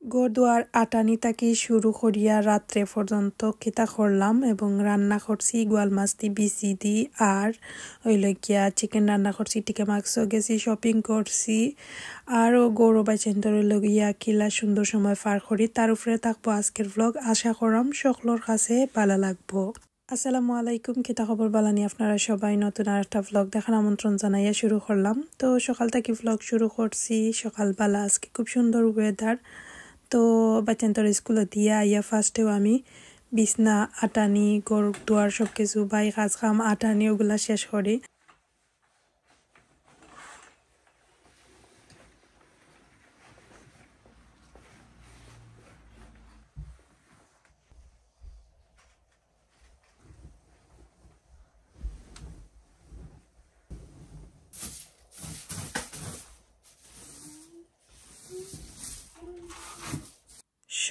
গরদুয়ার আটানি থেকে শুরু করিয়া রাত্রে পর্যন্ত কিতা করলাম এবং রান্না করছি গোয়াল মাছ দি বিচি দি আর গিয়া চিকেন রান্না করছি টিকা মাছও গেছি শপিং করছি আরও গৌরব বাচেন্তর গিয়া কিলা সুন্দর সময় পার করি তার উপরে থাকবো আজকের ব্লগ আশা করাম সকলের কাছে ভালো লাগবো। আসসালামু আলাইকুম, কিতা খবর বালানি আপনারা সবাই, নতুন আর একটা ব্লগ দেখার আমন্ত্রণ জানাইয়া শুরু করলাম। তো সকাল থেকে ব্লগ শুরু করছি সকালবেলা, আজকে খুব সুন্দর ওয়েদার। তো বাচ্চান্তর স্কুলে দিয়া আইয়া ফার্স্টেও আমি বিছনা আটানি গর দুয়ার সব কিছু বাই কাজ কাম আটানি ওগুলা শেষ করি।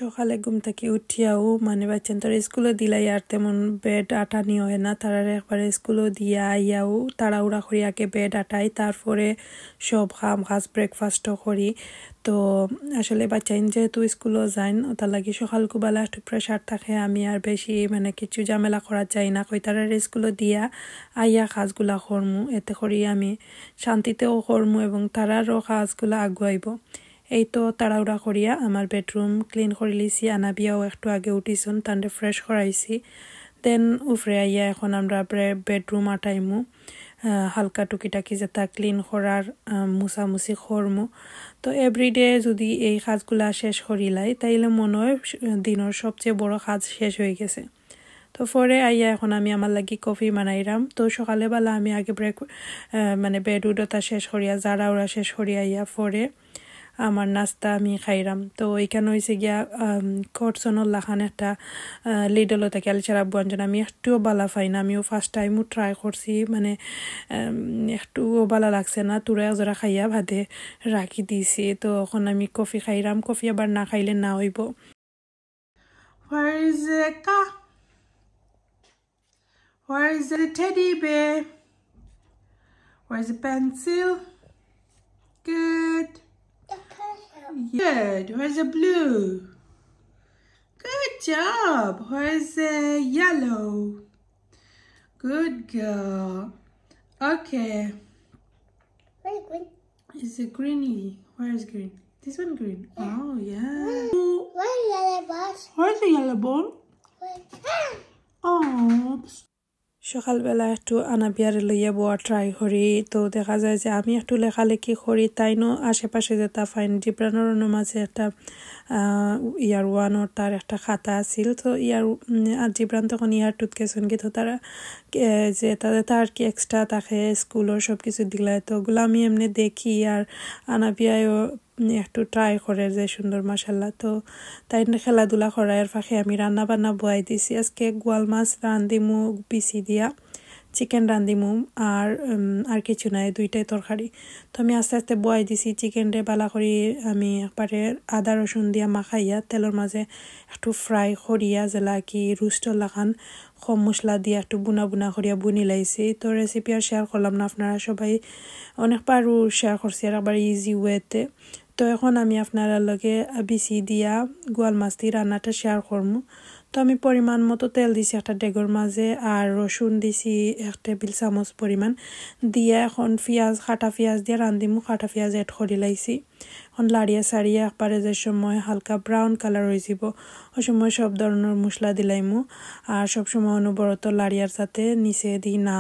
সকালে ঘুম থেকে উঠিয়াও মানে বাচ্চান্তর স্কুলে দিলাই আর তেমন বেড আটানি হয় না, তারা একবারে স্কুলে দিয়া আইয়াও তাড়াহুড়া করি আগে বেড আটাই, তারপরে সব কাম কাজ ব্রেকফাস্টও করি। তো আসলে বাচ্চাইন যেহেতু স্কুলও যাইন ওটার লাগি সকালকুবেলা একটু প্রেশার থাকে, আমি আর বেশি মানে কিছু ঝামেলা করা যায় না, কই তারা স্কুলে দিয়া আইয়া কাজগুলা করমু, এতে করি আমি শান্তিতেও করমু এবং তারারও কাজগুলা আগুয়াইব। এই তো তাড়াহুড়া করিয়া আমার বেডরুম ক্লিন করে লিছি, আনাবিয়াও একটু আগে উঠিছুন, তান্ডে ফ্রেশ করাইছি। দেন উফরে আইয়া এখন আমরা বেডরুম আটাইমু, হালকা টুকিটাকি যেটা ক্লিন করার মুছামুছি করমু। তো এভরিডে যদি এই কাজগুলা শেষ করিলাই তাইলে মনে হয় দিনের সবচেয়ে বড় কাজ শেষ হয়ে গেছে। তো পরে আইয়া এখন আমি আমার লাগি কফি বানাইলাম। তো সকালে বেলা আমি আগে মানে বেড উডতা শেষ করিয়া জারা ওরা শেষ করিয়া আইয়া পরে আমার নাস্তা আমি খাইলাম। তো এইখানে হয়েছে গিয়া কটসনের লাখান একটা লিডল থেকে আলচার আব্বাঞ্জন, আমি একটুও বালা পাই না, আমিও ফার্স্ট টাইমও ট্রাই করছি, মানে একটুও বালা লাগছে না, তুরা জোরা খাইয়া ভাদে রাখি দিয়েছি। তো এখন আমি কফি খাইলাম, কফি আবার না খাইলে না হইব। Where is the car? Where is the teddy bear? Where's the pencil? Good. Good. Where's the blue? Good job. Where's the yellow? Good girl. Okay. Where's green? Is it greeny? Where is green? This one green. Yeah. Oh yeah. Where's the yellow ball? Where's the yellow ball? Oh. সকালবেলা একটু আনাবিয়ারে লইয়া বোয়া try করি। তো দেখা যায় যে আমি একটু লেখালেখি করি, তাইনো আশেপাশে যেটা ফাইন জিব্রানোর মাঝে একটা ইয়ার ওয়ানোর তার একটা খাতা আছিল। তো ইয়ার আর জিব্রান তখন ইয়ার টুত গেছেন কি, তো তারা যে তাদের তার কি এক্সট্রা থাকে স্কুলের সব কিছু দিলে, তো ওগুলো আমি এমনি দেখি আর আনাবিয়ায়ও একটু ট্রাই করে যে সুন্দর মাশাল্লাহ। তো তাই খেলাধুলা করার ফাঁকে আমি রান্না বান্না বয়াই দিছি। আজকে গোয়াল মাছ রান্দিমু বিচি দিয়া, চিকেন রান্দিমু আর কিছু নাই, দুইটাই তরকারি। তো আমি আস্তে আস্তে বয়াই দিছি চিকেনটা বালা করি, আমি একবারে আদা রসুন দিয়া মাখাইয়া তেলের মাঝে একটু ফ্রাই করিয়া জেলা কি রুস্টর লাখান কম মশলা দিয়া একটু বুনা বুনা করিয়া বুনি লাইছি। তো রেসিপি আর শেয়ার করলাম না, আপনারা সবাই অনেকবারও শেয়ার করছি আর একবার ইজি ওয়েতে। তো এখন আমি আপনারা লগে বিচি দিয়া গোয়াল মাছ দিয়ে রান্নাটা শেয়ার করবো। তো আমি পরিমাণ মতো তেল দিছি একটা ডেগর মাঝে, আর রসুন দিছি 1 টেবিল চামচ পরিমাণ দিয়া এখন কাটা পেঁয়াজ দিয়ে রান্ধিমু, কাটা পেঁয়াজ এড করে লাইছি। এখন লাড়িয়া সারিয়া একবারে যে সময় হালকা ব্রাউন কালার হয়ে যাব ওই সময় সব ধরনের মশলা দিলাইমু, আর সবসময় অনবরত লাড়িয়ার সাথে নিচে দিই না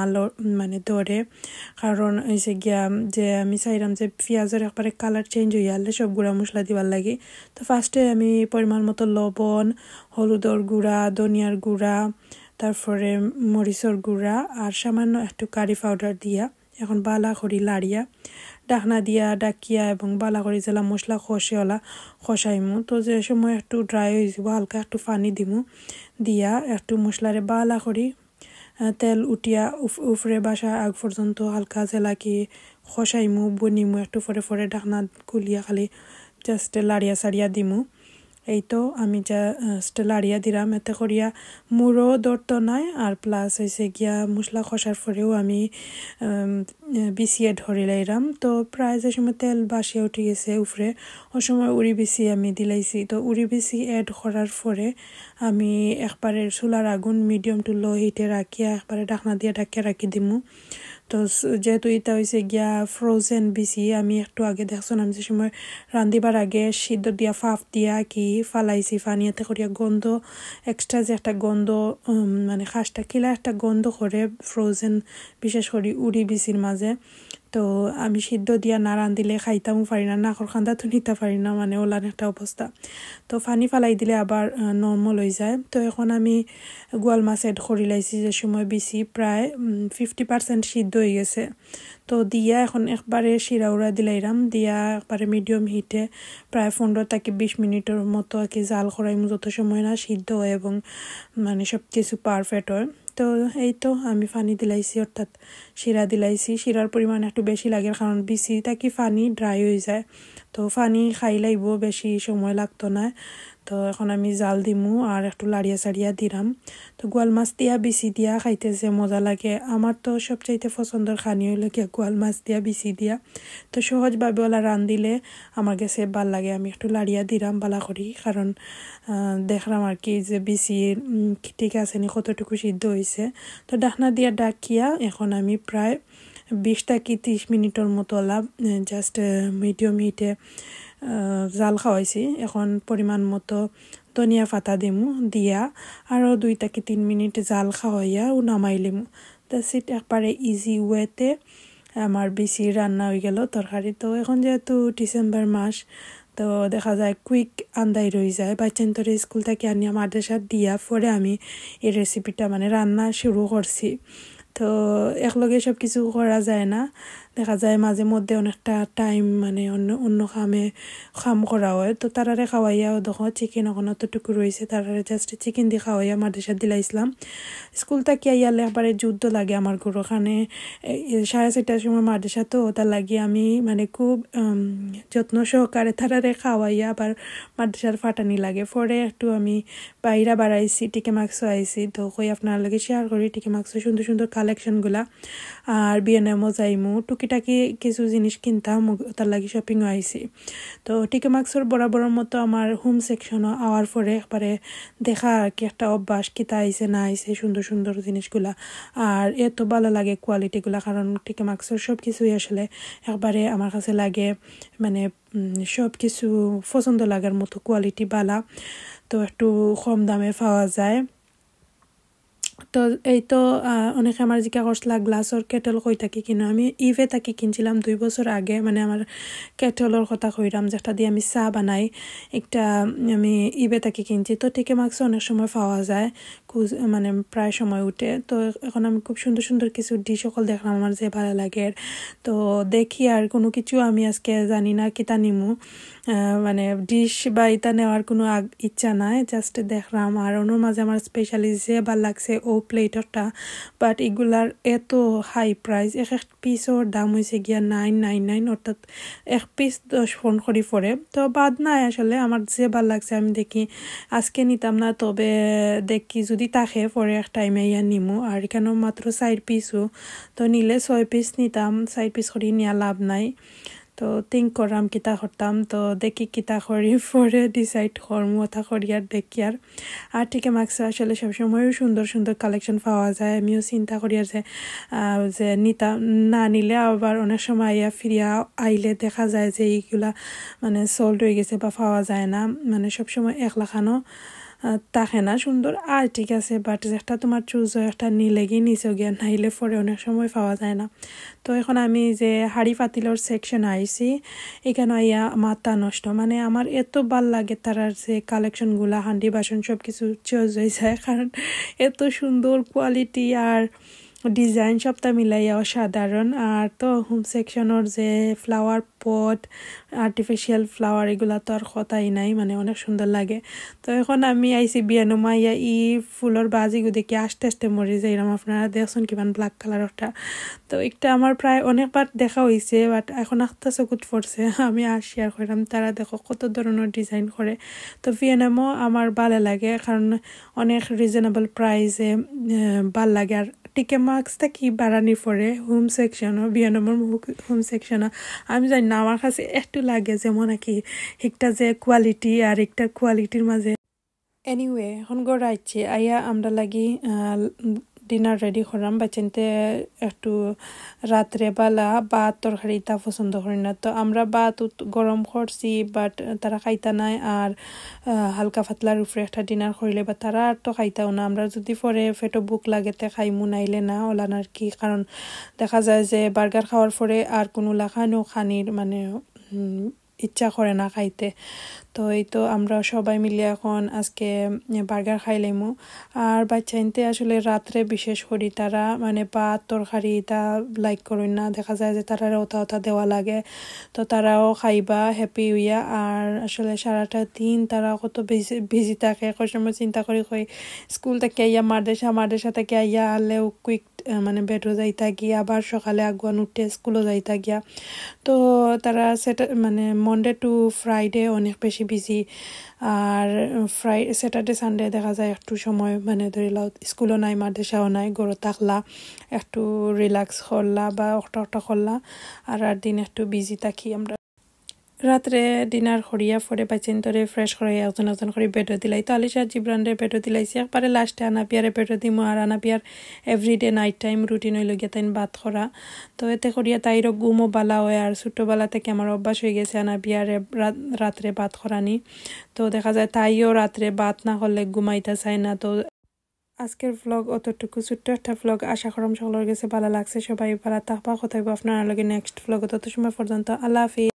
মানে ধরে, কারণ হয়েছে গিয়া যে আমি চাইলাম যে পেঁয়াজের একবারে কালার চেঞ্জ হয়ে গেলে সব গুঁড়া মশলা দিবার লাগে। তো ফার্স্টে আমি পরিমাণ মতো লবণ, হলুদর গুঁড়া, ধনিয়ার গুঁড়া, তারপরে মরিচর গুঁড়া আর সামান্য একটু কারি পাউডার দিয়া এখন বালা করি লাড়িয়া ডাকনা দিয়া ডাকিয়া এবং বালা করি জেলা মশলা খসাইমু। তো যে সময় একটু ড্রাই হয়ে যাব হালকা একটু পানি দিমু, দিয়া একটু মশলারে বালা করি তেল উঠিয়া উফরে বাসা আগ পর্যন্ত হালকা জেলা কি খসাইমু বনিমু, একটু পরে পরে ডাকনা খুলিয়া খালি জাস্ট লাড়িয়া সারিয়া দিমু। এই তো আমি যা লাড়িয়া দিলাম এতে করিয়া মুড়ো দরতো নাই আর প্লাস হয়েছে গিয়া মশলা খসার পরেও আমি বিছিয়ে ধরে লাইলাম তো প্রায় যে সময় তেল বাসিয়ে উঠে গেছে উফরে ও সময় উড়ি বিছি আমি দিলাইছি তো উড়ি বিছি অ্যাড করার পরে আমি একবারে চুলার আগুন মিডিয়াম টু লো হিটে রাখিয়া একবারে ঢাকনা দিয়ে ঢাকিয়া রাখি দিমু তো যেহেতু এটা হয়েছে গিয়া ফ্রোজেন বিসি আমি একটু আগে দেখছো আমি যে সময় রান্ধিবার আগে সিদ্ধ দিয়া ফাফ দিয়া কি ফালাইছি ফানিয়াতে করিয়া গন্ধ এক্সট্রা যে একটা গন্ধ মানে খাসটা কিলা একটা গন্ধ করে ফ্রোজেন বিশেষ করে উড়ি বিসির মাঝে তো আমি সিদ্ধ দিয়া না রান্ধিলে খাইতামও পারি না নাকর খান্দা তো নিতে পারি না মানে ওলার একটা অবস্থা তো ফানি ফালাই দিলে আবার নর্মাল হয়ে যায় তো এখন আমি গোয়াল মাছ এড করে লাইছি যে সময় বেশি প্রায় 50% সিদ্ধ হয়ে গেছে তো দিয়া এখন একবারে শিরা উড়া দিলাইরাম দিয়া একবারে মিডিয়াম হিটে প্রায় 15 থেকে 20 মিনিটের মতো আর কি জাল করাইমু যত সময় না সিদ্ধ হয় এবং মানে সব কিছু পারফেক্ট হয় তো এই তো আমি পানি দিলাইছি অর্থাৎ শিরা দিলাইছি শিরার পরিমাণ একটু বেশি লাগে কারণ বেশি থাকি পানি ড্রাই হয়ে যায় তো পানি খাই লাইব বেশি সময় লাগতো না তো এখন আমি জাল দিমু আর একটু লাড়িয়া সাড়িয়া দিলাম তো গোয়াল মাছ দিয়া বিচি দিয়া খাইতে যে মজা লাগে আমার তো সবচাইতে পছন্দের খানি হইল কি গোয়াল মাছ দিয়া বিচি দিয়া তো সহজভাবে ওলা রান্ধিলে আমার কাছে ভাল লাগে আমি একটু লাড়িয়া দিলাম বালা করি কারণ দেখলাম আর কি যে বিচি ঠিক আছে নি কতটুকু সিদ্ধ হয়েছে তো ঢাকনা দিয়া ডাকিয়া এখন আমি প্রায় 20 থেকে 30 মিনিটের মতো জাস্ট মিডিয়াম হিটে জাল খাওয়াইছি এখন পরিমাণ মতো ধনিয়া পাতা দিমু দিয়া আরও 2 থেকে 3 মিনিট জাল খাওয়াইয়া ও নামাইলিমু দ্যাটস ইট একবারে ইজি ওয়েতে আমার বেশি রান্না হয়ে গেল তরকারি তো এখন যেহেতু ডিসেম্বর মাস তো দেখা যায় কুইক আন্দাই রয়ে যায় বাচ্চান্তর স্কুল থেকে আনি আমাদের সাথে দিয়া পরে আমি এই রেসিপিটা মানে রান্না শুরু করছি তো একলগে সব কিছু করা যায় না দেখা যায় মাঝে মধ্যে অনেকটা টাইম মানে অন্য খাম করা হয় তো তারারে খাওয়াইয়াও দেখো চিকেন এখন অতটুকু রয়েছে তারারে জাস্ট চিকেন দিয়ে খাওয়াইয়া মাদ্রাসা দিলাইছিলাম স্কুল থেকে আইয়ালে একবারে যুদ্ধ লাগে আমার ওখানে 4:30টার সময় মাদ্রাসা তো ওটা লাগিয়ে আমি মানে খুব যত্ন সহকারে তারারে খাওয়াইয়া আবার মাদ্রাসার ফাটানি লাগে পরে একটু আমি বাইরা বাড়াইছি টিকে মাক্সও আইছি তো কই আপনার লগে শেয়ার করি টিকে মাক্সও সুন্দর সুন্দর কালেকশনগুলা আর বিএনএমও যাইমু টুকিটাকি কিছু জিনিস কিনতাম তার লাগি শপিংও আইছি তো টিকে মাক্সর বরাবরের মতো আমার হোম সেকশনও আওয়ার পরে একবারে দেখা আর কি একটা অভ্যাস কিতা আইছে না আইছে সুন্দর সুন্দর জিনিসগুলা আর এত ভালো লাগে কোয়ালিটিগুলা কারণ টিকে মাক্সর সব কিছুই আসলে একবারে আমার কাছে লাগে মানে সব কিছু পছন্দ লাগার মতো কোয়ালিটি বালা তো একটু কম দামে পাওয়া যায় তো এই তো অনেকে আমার জিজ্ঞাসা করছিল গ্লাসর কেটল কই থাকি কিনো আমি ইভে থাকি কিনছিলাম 2 বছর আগে মানে আমার কেটলের কথা কইরাম যেটা দিয়ে আমি চা বানাই একটা আমি ইভে থাকি কিনছি তো টিকে মাক্স অনেক সময় পাওয়া যায় মানে প্রায় সময় উঠে তো এখন আমি খুব সুন্দর সুন্দর কিছু ডিশ সকল দেখলাম আমার যে ভালো লাগে তো দেখি আর কোনো কিছু আমি আজকে জানি না কিতা নিমু মানে ডিশ বা এটা নেওয়ার কোনো ইচ্ছা নাই জাস্ট দেখলাম আর ওর মাঝে আমার স্পেশালি যে ভালো লাগছে ও প্লেটটা বাট এগুলার এত হাই প্রাইস এক পিসর দাম হয়েছে গিয়া 999 অর্থাৎ এক পিস 10 ফোন করি পরে তো বাদ নাই আসলে আমার যে ভালো লাগছে আমি দেখি আজকে নিতাম না তবে দেখি যদি থাকে পরে এক টাইমে ইয়া নিমু আর এখানেও মাত্র 4 পিসও তো নিলে 6 পিস নিতাম 4 পিস করি নিয়ে লাভ নাই তো থিঙ্ক করলাম কিতা করতাম তো দেখি কিতা করি পরে ডিসাইড করমু ওটা করি আর দেখি আর টিকে মাক্সে আসলে সবসময় সুন্দর সুন্দর কালেকশন পাওয়া যায় আমিও চিন্তা করি আর যে নিতাম না নিলে আবার অনেক সময় আইয়া ফিরিয়া আইলে দেখা যায় যে এইগুলা মানে সোল্ড হয়ে গেছে বা পাওয়া যায় না মানে সবসময় একলাখানো থাকে না সুন্দর আর ঠিক আছে বাট যেটা তোমার চুজ হয় একটা নিলে গিয়ে নিচে গিয়ে নাইলে পরে অনেক সময় পাওয়া যায় না তো এখন আমি যে হাড়ি পাতিলর সেকশন আইছি এখানে আইয়া মাথা নষ্ট মানে আমার এত ভাল লাগে তারার যে কালেকশনগুলা হান্ডি বাসন সব কিছু চুজ হয়ে যায় কারণ এত সুন্দর কোয়ালিটি আর ডিজাইন সবটা মিলাইয়া অসাধারণ আর তো হোম সেকশনের যে ফ্লাওয়ার পট আর্টিফিশিয়াল ফ্লাওয়ার এগুলা তো আর কথাই নাই মানে অনেক সুন্দর লাগে তো এখন আমি আইছি বিয়ানুমা ইয়া ই ফুলের বাজিগু দেখি আস্তে আস্তে মরি যাইলাম আপনারা দেখছেন কিমান ব্ল্যাক কালারটা তো একটা আমার প্রায় অনেকবার দেখা হয়েছে বাট এখন আস্তে চকুত পড়ছে আমি আর শেয়ার করলাম তারা দেখো কত ধরনের ডিজাইন করে তো ভিয়েতনামও আমার ভালো লাগে কারণ অনেক রিজনেবল প্রাইসে ভাল লাগে আর টিকে মার্কসটা কি বাড়ানি পরে হোম সেকশনও ভিয়েতনামের হোম সেকশনও আমি জানি না আমার কাছে একটু লাগে যেমন নাকি একটা যে কোয়ালিটি আর একটা কোয়ালিটির মাঝে এনিওয়ে এখন গড় আইছি আইয়া আমরা লাগি ডিনার রেডি করাম বাচ্চাতে একটু রাত্রে বেলা ভাত তরকারি তা পছন্দ করি না তো আমরা ভাত গরম করছি বাট তারা খাইতা নাই আর হালকা পাতলার উপরে একটা ডিনার করিলে বা তারা আর তো খাইতাও না আমরা যদি পরে পেটও বুক লাগেতে খাইমু নাইলে না ওলান আর কি কারণ দেখা যায় যে বার্গার খাওয়ার পরে আর কোনো লাখানো খানির মানে ইচ্ছা করে না খাইতে তো এই তো আমরা সবাই মিলে এখন আজকে বার্গার খাইলামু আর বাচ্চাইনতে আসলে রাত্রে বিশেষ করি তারা মানে ভাত তরকারি তা লাইক করেন না দেখা যায় যে তারা ওটা দেওয়া লাগে তো তারাও খাইবা হ্যাপি হইয়া আর আসলে সারাটা দিন তারা কত বিজি থাকে সময় চিন্তা করি কই স্কুল থেকে আইয়া মারদেশা থেকে আইয়া আলেও কুইক মানে বেডও যাইতা গিয়া আবার সকালে আগুয়ান উঠে স্কুলও যাইতা গিয়া তো তারা মানে মনডে টু ফ্রাইডে অনেক বেশি বিজি আর স্যাটারডে সানডে দেখা যায় একটু সময় মানে ধরি লাও স্কুলও নাই মাদ্রাসাও নাই ঘরে থাকলা একটু রিল্যাক্স করলা বা অটা করলা আর দিন একটু বিজি থাকি আমরা রাত্রে ডিনার করিয়া পরে বাচ্চান তোরে ফ্রেশ করে একজন করে বেডও দিলাই তো আলিশা জিব্রান্ডের বেডও দিলাইছি একবারে লাস্টে আনাপিয়ারে বেডও দিমু আর আনাপিয়ার এভরিডে নাইট টাইম রুটিন হইল গিয়া তাই ভাত করা তো এতে করিয়া তাইরও ঘুমও বালা হয় আর ছোটোবেলা থেকে আমার অভ্যাস হয়ে গেছে আনাপিয়ারে রাত্রে ভাত করানি তো দেখা যায় তাইও রাত্রে ভাত না করলে ঘুমাইতে চায় না তো আজকের ভ্লগ অতটুকু ছোট্ট একটা ভ্লগ আশা করম সকলের কাছে ভালো লাগছে সবাই ভালো থাকবা কথা আপনারা লগে নেক্সট ভ্লগ তত সময় পর্যন্ত আল্লাহ হাফিজ।